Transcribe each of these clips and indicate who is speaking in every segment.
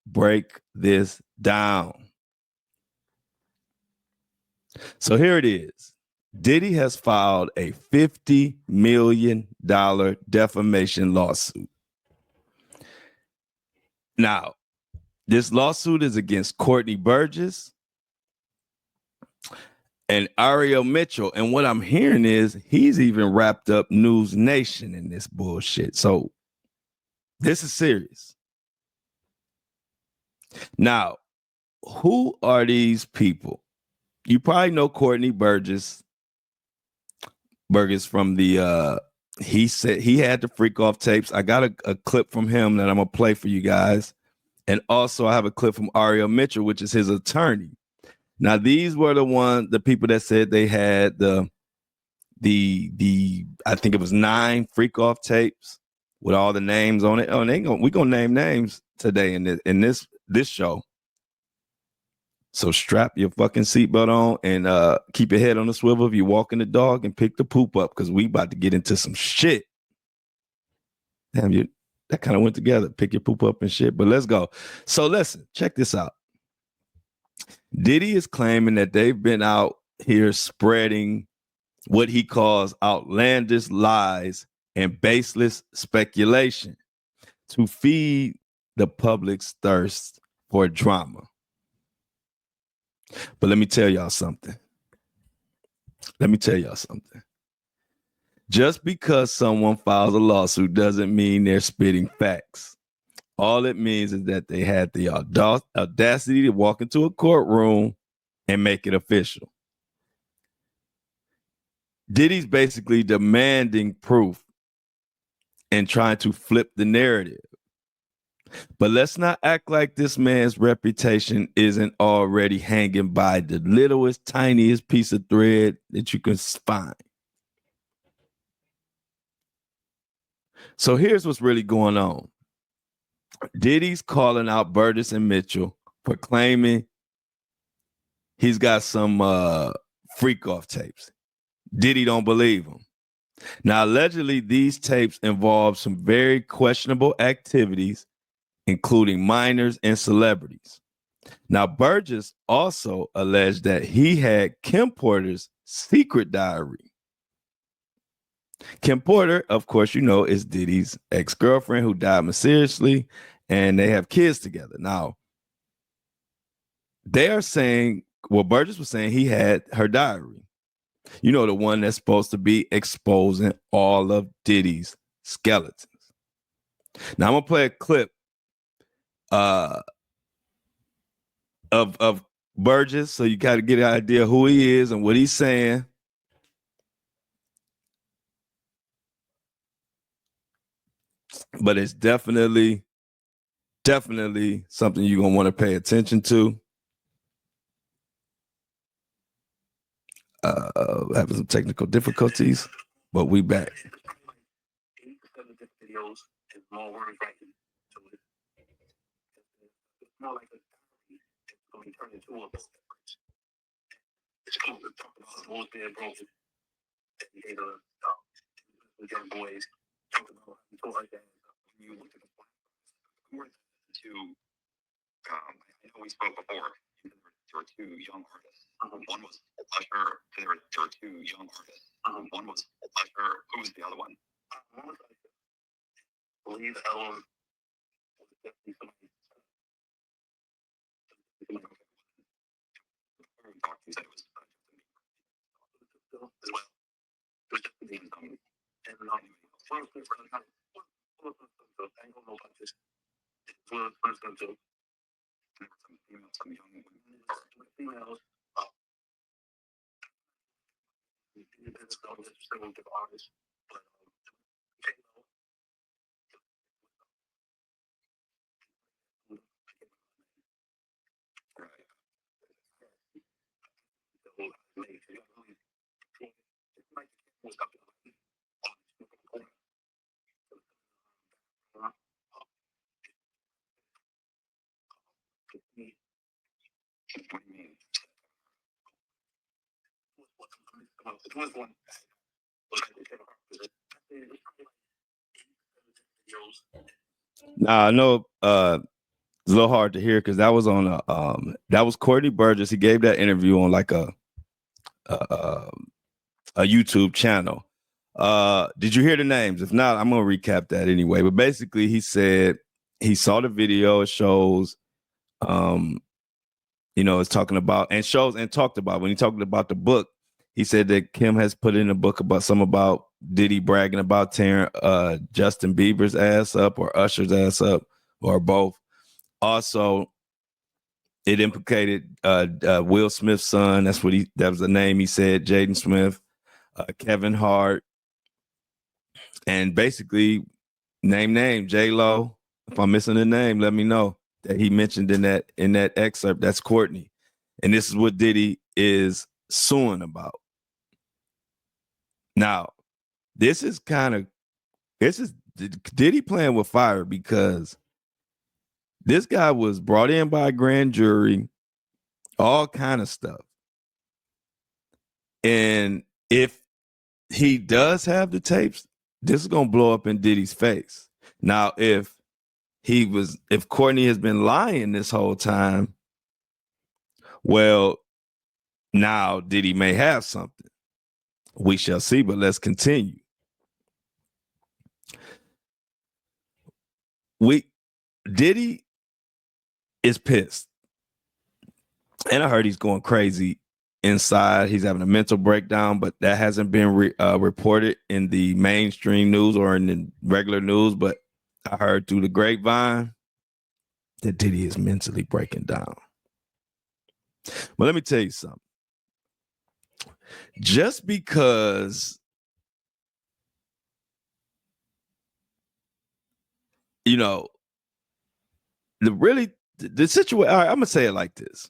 Speaker 1: break this down. So here it is. Diddy has filed a $50 million defamation lawsuit. Now, this lawsuit is against Courtney Burgess and Ariel Mitchell. And what I'm hearing is he's even wrapped up News Nation in this bullshit. So this is serious. Now, who are these people? You probably know Courtney Burgess from the he said he had the freak off tapes. I got a clip from him that I'm gonna play for you guys. And also I have a clip from Ariel Mitchell, which is his attorney. Now, these were the people that said they had the I think it was 9 freak off tapes with all the names on it. Oh, we're gonna name names today in this show. So strap your fucking seatbelt on and keep your head on the swivel if you're walking the dog, and pick the poop up, because we about to get into some shit. Damn, that kind of went together. Pick your poop up and shit. But let's go. So listen, check this out. Diddy is claiming that they've been out here spreading what he calls outlandish lies and baseless speculation to feed the public's thirst for drama. But let me tell y'all something. Just because someone files a lawsuit doesn't mean they're spitting facts. All it means is that they had the audacity to walk into a courtroom and make it official. Diddy's basically demanding proof and trying to flip the narrative. But let's not act like this man's reputation isn't already hanging by the littlest, tiniest piece of thread that you can find. So here's what's really going on. Diddy's calling out Burgess and Mitchell for claiming he's got some freak off tapes. Diddy don't believe him. Now, allegedly, these tapes involve some very questionable activities, including minors and celebrities. Now, Burgess also alleged that he had Kim Porter's secret diary. Kim Porter, of course, you know, is Diddy's ex-girlfriend who died mysteriously, and they have kids together. Now, they are saying, well, Burgess was saying he had her diary. You know, the one that's supposed to be exposing all of Diddy's skeletons. Now, I'm going to play a clip of Burgess, so you got to get an idea who he is and what he's saying. But it's definitely something you're going to want to pay attention to. Having some technical difficulties, but we back. 8 to 7 videos and more words writing to it. It's more like a diary that's going to turn into a book. It's called the talk about the rules being broken. And they the young boys talk about how he told her dad you looked at the black to I know we spoke before. There were 2 young artists. One was Usher, and there were 2 young artists. One was Usher. Who was the other one? One was Usher. I believe the other one was definitely somebody. You said it was as well. It was definitely and one of the things I ain't gonna know about this. One of the things there were some young women, females. Independent artists, but what do you mean? It was one. Now I know a little hard to hear because that was on that was Courtney Burgess. He gave that interview on like a YouTube channel. Did you hear the names? If not, I'm gonna recap that anyway. But basically, he said he saw the video. It shows, it's talking about and shows and talked about when he talked about the book. He said that Kim has put in a book about Diddy bragging about tearing Justin Bieber's ass up or Usher's ass up or both. Also, it implicated Will Smith's son. That was the name he said, Jaden Smith, Kevin Hart, and basically name J-Lo. If I'm missing a name, let me know. That he mentioned in that excerpt. That's Courtney. And this is what Diddy is suing about. Now, this is Diddy playing with fire because this guy was brought in by a grand jury, all kind of stuff. And if he does have the tapes, this is going to blow up in Diddy's face. Now, if Courtney has been lying this whole time, well, now Diddy may have something. We shall see, but let's continue. Diddy is pissed. And I heard he's going crazy inside. He's having a mental breakdown, but that hasn't been reported in the mainstream news or in the regular news. But I heard through the grapevine that Diddy is mentally breaking down. But let me tell you something. Just because, the situation, all right, I'm going to say it like this.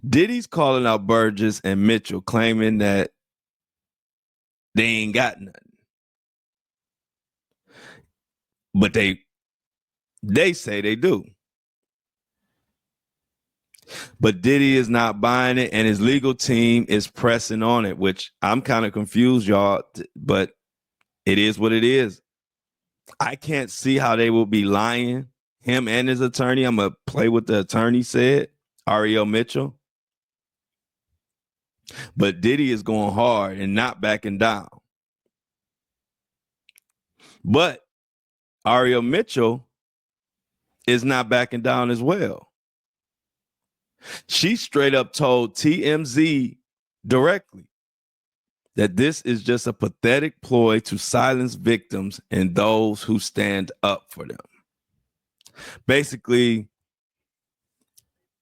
Speaker 1: Diddy's calling out Burgess and Mitchell, claiming that they ain't got nothing. But they say they do. But Diddy is not buying it, and his legal team is pressing on it, which I'm kind of confused, y'all, but it is what it is. I can't see how they will be lying, him and his attorney. I'm going to play what the attorney said, Ariel Mitchell. But Diddy is going hard and not backing down. But Ariel Mitchell is not backing down as well. She straight up told TMZ directly that this is just a pathetic ploy to silence victims and those who stand up for them. Basically,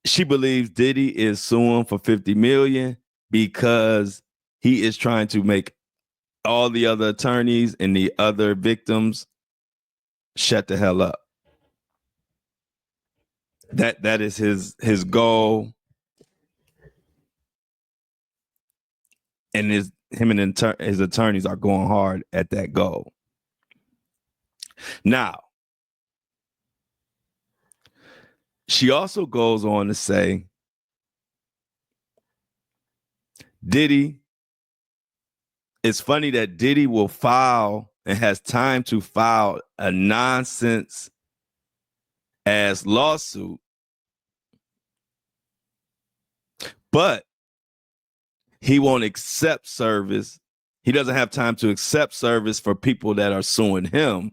Speaker 1: she believes Diddy is suing for $50 million because he is trying to make all the other attorneys and the other victims shut the hell up. That is his goal, and his attorneys are going hard at that goal. Now, she also goes on to say, Diddy, it's funny that Diddy will file and has time to file a nonsense ass lawsuit, but he won't accept service. He doesn't have time to accept service for people that are suing him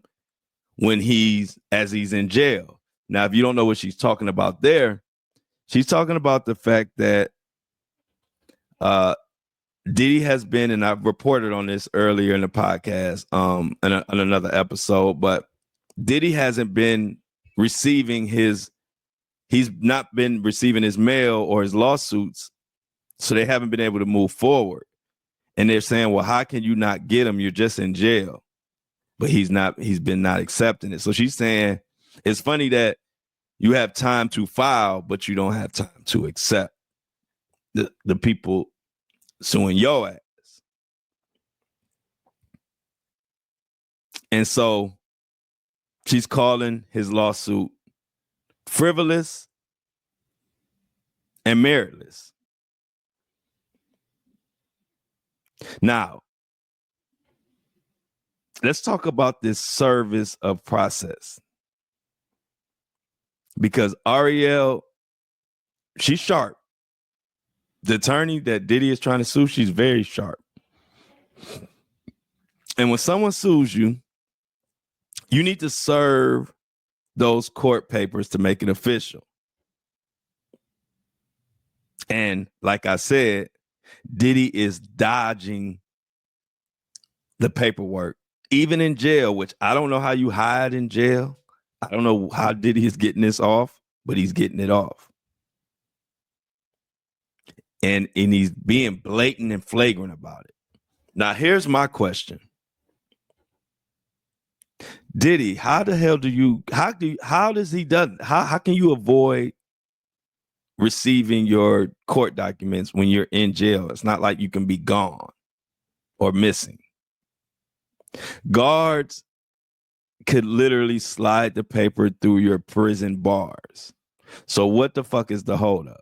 Speaker 1: when he's in jail. Now, if you don't know what she's talking about there, she's talking about the fact that Diddy has been, and I've reported on this earlier in the podcast, in another episode, but Diddy hasn't been receiving he's not been receiving his mail or his lawsuits, so they haven't been able to move forward. And they're saying, well, how can you not get him? You're just in jail. But he's been not accepting it. So she's saying it's funny that you have time to file, but you don't have time to accept the people suing your ass. And so she's calling his lawsuit frivolous and meritless. Now, let's talk about this service of process. because Ariel, she's sharp. The attorney that Diddy is trying to sue, she's very sharp. And when someone sues you, you need to serve those court papers to make it official. And like I said, Diddy is dodging the paperwork, even in jail, which I don't know how you hide in jail. I don't know how Diddy is getting this off, but he's getting it off. And he's being blatant and flagrant about it. Now, here's my question. Diddy, how does he done? How can you avoid receiving your court documents when you're in jail? It's not like you can be gone or missing. Guards could literally slide the paper through your prison bars. So what the fuck is the holdup?